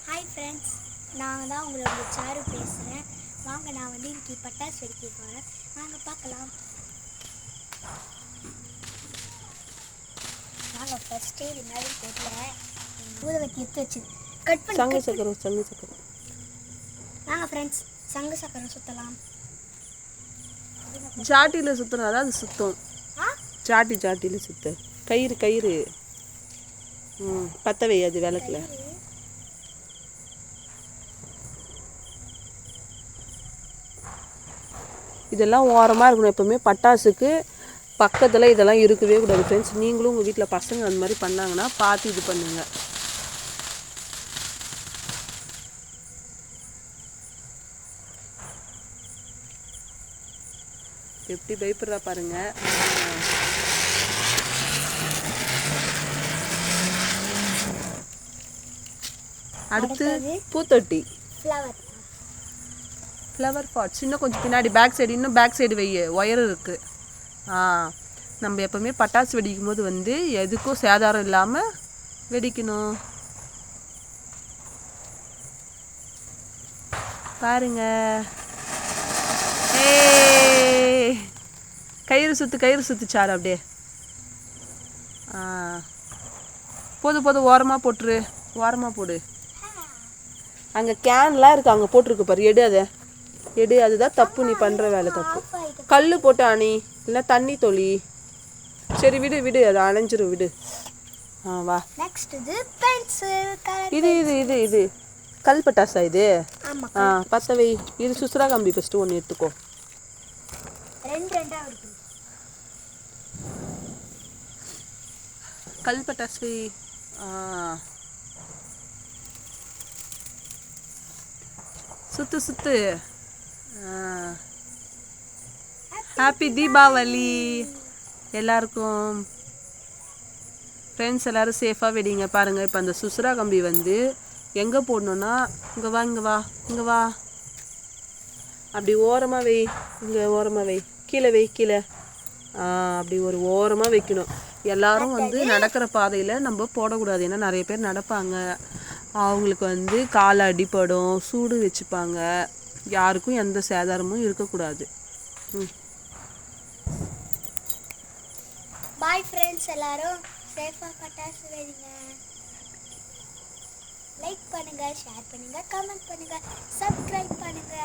Hi friends, நான் தான் உங்களோட சாரு பேசுகிறேன். வாங்க, நான் வந்து இன்னைக்கு பட்டாசு வெடிக்க போகிறேன். வாங்க பார்க்கலாம். வாங்க, ஃபஸ்ட்டே இது மாதிரி போட்டில் ஊதுவத்தி எடுத்து வச்சு கட் பண்ணி சங்கு சக்கரம். வாங்க ஃப்ரெண்ட்ஸ், சங்கு சக்கரம் சுற்றலாம். ஜாட்டியில் சுற்றணும், அதாவது சுத்தம். ஜாட்டியில் சுத்த கயிறு பற்ற வை, அது விளக்குல. இதெல்லாம் ஓரமாக இருக்கணும். எப்போவுமே பட்டாசுக்கு பக்கத்தில் இதெல்லாம் இருக்கவே கூடாது ஃப்ரெண்ட்ஸ். நீங்களும் உங்கள் வீட்டில் பசங்க அந்த மாதிரி பண்ணாங்கன்னா பார்த்து இது பண்ணுங்க. எப்படி பயப்படுறா பாருங்க. அடுத்து பூத்தொட்டி, ஃப்ளவர் பாட்ஸ். இன்னும் கொஞ்சம் பின்னாடி பேக் சைடு வை, ஒயர் இருக்குது. நம்ம எப்போவுமே பட்டாசு வெடிக்கும் போது வந்து எதுக்கும் சேதாரம் இல்லாமல் வெடிக்கணும். பாருங்க, கயிறு சுற்றுச்சாரு அப்படியே. போதும், ஓரமாக போடு. அங்கே கேன்லாம் இருக்குது, அங்கே போட்டிருக்கு பாரு. எடு, அதுதான் தப்பு. நீ பண்ணுற வேலை தப்பு. கல் போட்டு அணி, இல்லை தண்ணி தொளி. சரி, விடு, அது அணைஞ்சிரும், விடு. வா. இது கல் பட்டாசா இது? பற்ற வை. இது சுசுரா கம்பி ஃபஸ்ட்டு ஒன்று எடுத்துக்கோ. கல் பட்டாசு. சுத்து. ஹாப்பி தீபாவளி எல்லாருக்கும். ஃப்ரெண்ட்ஸ் எல்லோரும் சேஃபாக வெடிங்க. பாருங்கள், இப்போ அந்த சுசுரா கம்பி வந்து எங்கே போடணுன்னா, இங்கே வா, அப்படி ஓரமாக வை. இங்கே ஓரமாக வை, கீழே. அப்படி ஒரு ஓரமாக வைக்கணும். எல்லாரும் வந்து நடக்கிற பாதையில் நம்ம போடக்கூடாது. ஏன்னா நிறைய பேர் நடப்பாங்க, அவங்களுக்கு வந்து கால் அடிப்படும், சூடு வச்சுப்பாங்க. யாருக்கும் எந்த சேதாரமும் இருக்கக்கூடாது. பாய் ஃப்ரெண்ட்ஸ், எல்லாரும் சேஃபாக பட்டாசு வெடிங்க. லைக் பண்ணுங்க, ஷேர் பண்ணுங்க, கமெண்ட் பண்ணுங்க, சப்ஸ்கிரைப் பண்ணுங்க.